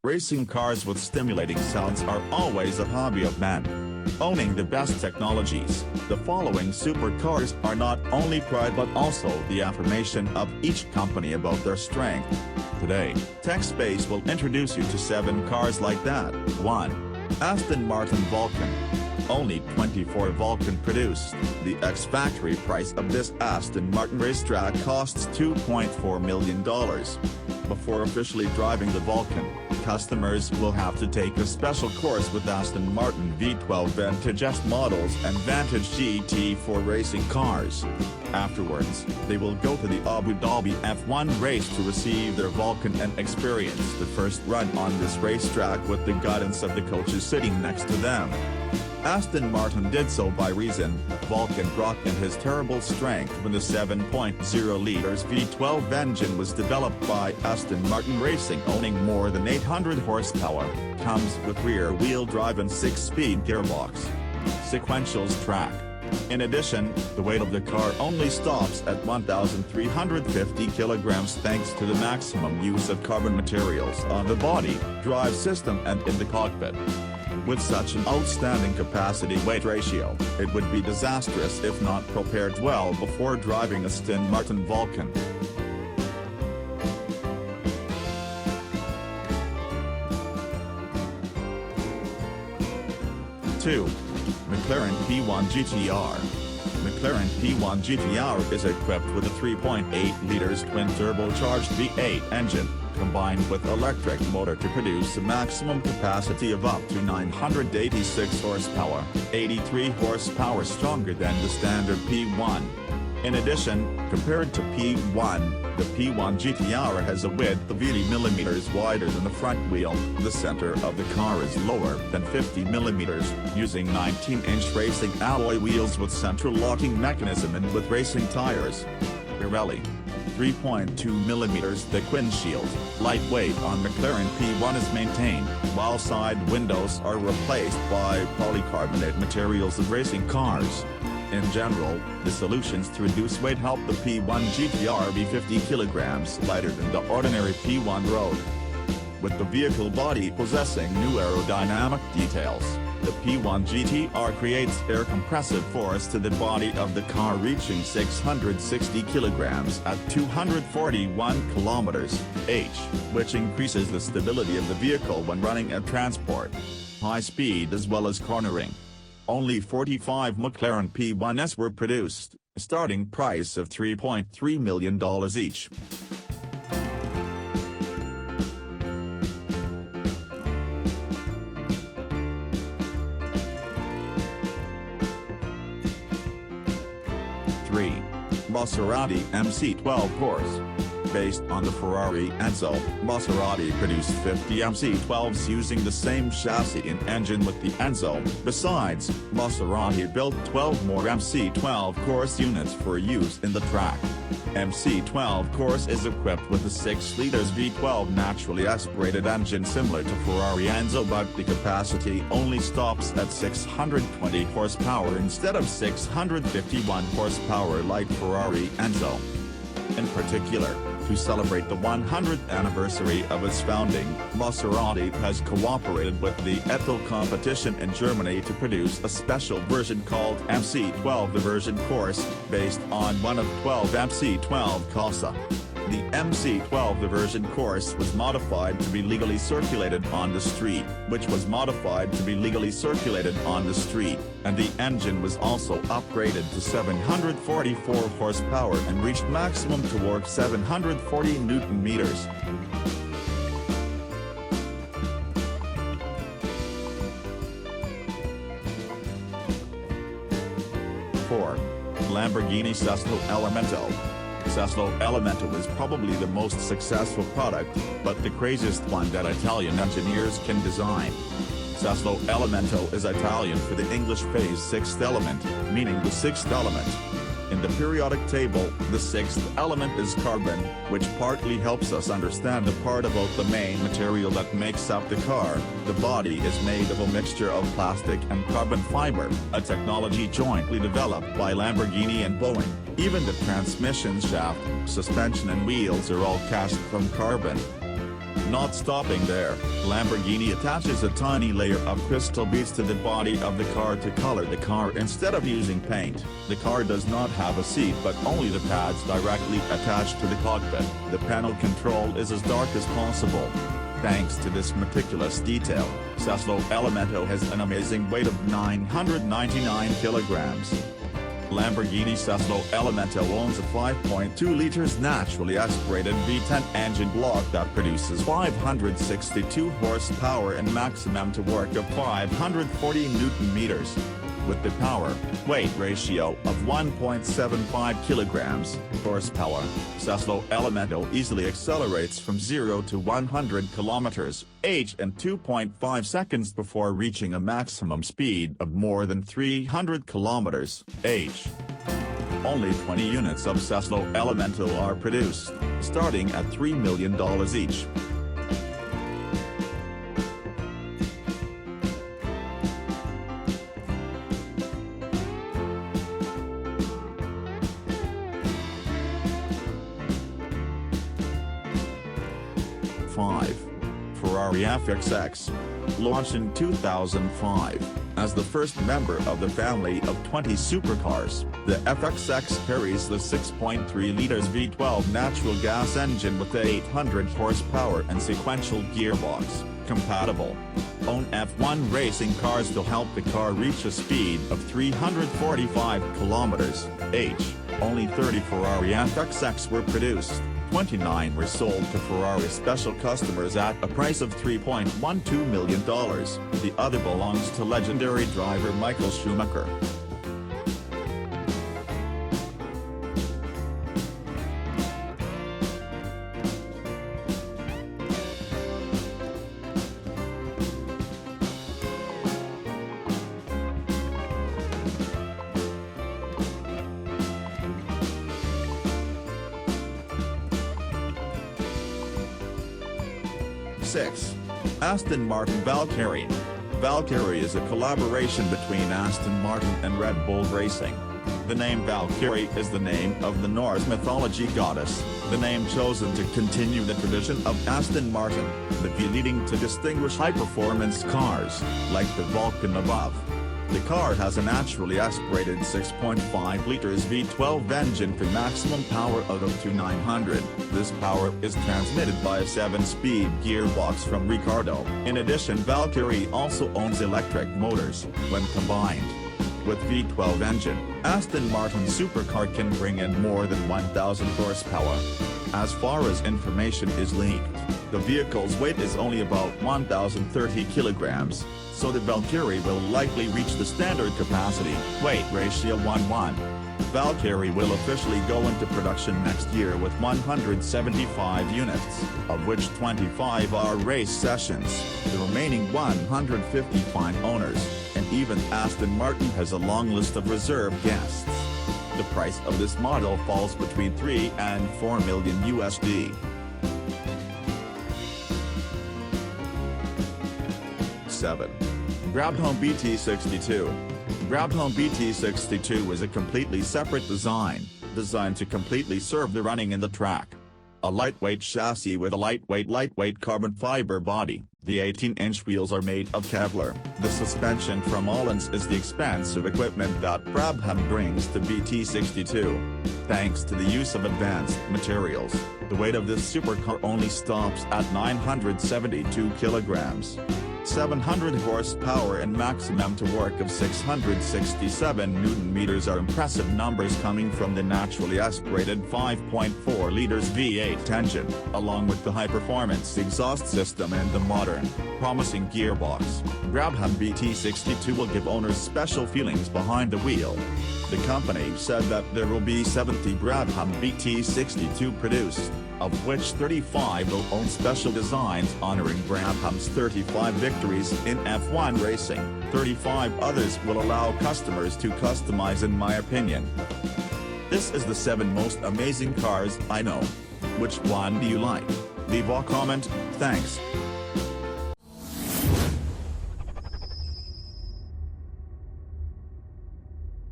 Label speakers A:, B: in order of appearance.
A: Racing cars with stimulating sounds are always a hobby of men. Owning the best technologies, the following supercars are not only pride but also the affirmation of each company about their strength. Today, TechSpace will introduce you to 7 cars like that. 1. Aston Martin Vulcan. Only 24 Vulcan produced. The ex-factory price of this Aston Martin Racetrack costs $2.4 million. Before officially driving the Vulcan, customers will have to take a special course with Aston Martin V12 Vantage S models and Vantage GT4 racing cars. Afterwards, they will go to the Abu Dhabi F1 race to receive their Vulcan and experience the first run on this racetrack with the guidance of the coaches sitting next to them. Aston Martin did so by reason Vulcan brought in his terrible strength when the 7.0 liters V12 engine was developed by Aston Martin Racing, owning more than 800 horsepower, comes with rear-wheel drive and 6-speed gearbox. Sequentials track. In addition, the weight of the car only stops at 1,350 kilograms thanks to the maximum use of carbon materials on the body, drive system and in the cockpit. With such an outstanding capacity-weight ratio, it would be disastrous if not prepared well before driving Aston Martin Vulcan. Two. McLaren P1 GTR. McLaren P1 GTR is equipped with a 3.8 liters twin-turbocharged V8 engine, combined with electric motor to produce a maximum capacity of up to 986 horsepower, 83 horsepower stronger than the standard P1. In addition, compared to P1, the P1 GTR has a width of 80 mm wider than the front wheel. The center of the car is lower than 50 mm, using 19-inch racing alloy wheels with central locking mechanism and with racing tires. Pirelli. 3.2 mm thick windshield, lightweight on McLaren P1 is maintained, while side windows are replaced by polycarbonate materials of racing cars. In general, the solutions to reduce weight help the P1 GTR be 50 kilograms lighter than the ordinary P1 road. With the vehicle body possessing new aerodynamic details, the P1 GTR creates air compressive force to the body of the car reaching 660 kilograms at 241 km/h, which increases the stability of the vehicle when running at transport, high speed as well as cornering. Only 45 McLaren P1s were produced, a starting price of $3.3 million each. Maserati MC12 Corse. Based on the Ferrari Enzo, Maserati produced 50 MC12s using the same chassis and engine with the Enzo. Besides, Maserati built 12 more MC12 Corse units for use in the track. MC12 Corse is equipped with a 6 liters V12 naturally aspirated engine similar to Ferrari Enzo, but the capacity only stops at 620 horsepower instead of 651 horsepower like Ferrari Enzo. In particular, to celebrate the 100th anniversary of its founding, Maserati has cooperated with the Ethel competition in Germany to produce a special version called MC12 the version Corse, based on one of 12 MC12 Corsa. The MC12 the version Corse was modified to be legally circulated on the street, which was modified to be legally circulated on the street, and the engine was also upgraded to 744 horsepower and reached maximum torque 740 Nm. Lamborghini Sesto Elemento. Sesto Elemento is probably the most successful product, but the craziest one that Italian engineers can design. Sesto Elemento is Italian for the English phase sixth element, meaning the sixth element. In the periodic table, the sixth element is carbon, which partly helps us understand the part about the main material that makes up the car. The body is made of a mixture of plastic and carbon fiber, a technology jointly developed by Lamborghini and Boeing. Even the transmission shaft, suspension and wheels are all cast from carbon. Not stopping there, Lamborghini attaches a tiny layer of crystal beads to the body of the car to color the car instead of using paint. The car does not have a seat but only the pads directly attached to the cockpit. The panel control is as dark as possible. Thanks to this meticulous detail, Cesslo Elemento has an amazing weight of 999 kilograms. Lamborghini Cesslo Elemento owns a 5.2 liters naturally aspirated V10 engine block that produces 562 horsepower and maximum torque of 540 Newton-meters. With the power-weight ratio of 1.75 kilograms horsepower, Cesslo Elemento easily accelerates from 0 to 100 kilometers/h in 2.5 seconds before reaching a maximum speed of more than 300 kilometers/h. Only 20 units of Cesslo Elemento are produced, starting at $3 million each. Ferrari FXX. Launched in 2005, as the first member of the family of 20 supercars, the FXX carries the 6.3 liters V12 natural gas engine with the 800 horsepower and sequential gearbox, compatible. Own F1 racing cars to help the car reach a speed of 345 kilometers/h. Only 30 Ferrari FXX were produced. 29 were sold to Ferrari special customers at a price of $3.12 million. The other belongs to legendary driver Michael Schumacher. Aston Martin Valkyrie. Valkyrie is a collaboration between Aston Martin and Red Bull Racing. The name Valkyrie is the name of the Norse mythology goddess, the name chosen to continue the tradition of Aston Martin, the V leading to distinguish high-performance cars, like the Vulcan above. The car has a naturally aspirated 6.5 liters V12 engine for maximum power of up to 900. This power is transmitted by a 7-speed gearbox from Ricardo. In addition, Valkyrie also owns electric motors. When combined with V12 engine, Aston Martin supercar can bring in more than 1,000 horsepower. As far as information is leaked, the vehicle's weight is only about 1,030 kilograms, so the Valkyrie will likely reach the standard capacity weight ratio 1:1. Valkyrie will officially go into production next year with 175 units, of which 25 are race sessions. The remaining 150 find owners, and even Aston Martin has a long list of reserve guests. The price of this model falls between $3 and $4 million USD. 7. Brabham BT62. Brabham BT62 is a completely separate design, designed to completely serve the running in the track. A lightweight chassis with a lightweight carbon fiber body, the 18-inch wheels are made of Kevlar. The suspension from Öhlins is the expensive equipment that Brabham brings to BT62. Thanks to the use of advanced materials, the weight of this supercar only stops at 972 kilograms. 700 horsepower and maximum torque of 667 Newton-meters are impressive numbers coming from the naturally aspirated 5.4 liters V8 engine, along with the high-performance exhaust system and the modern, promising gearbox. Brabham BT62 will give owners special feelings behind the wheel. The company said that there will be 70 Brabham BT62 produced, of which 35 will own special designs honoring Brabham's 35 victories in F1 racing. 35 others will allow customers to customize, in my opinion. This is the 7 most amazing cars I know. Which one do you like? Leave a comment, thanks.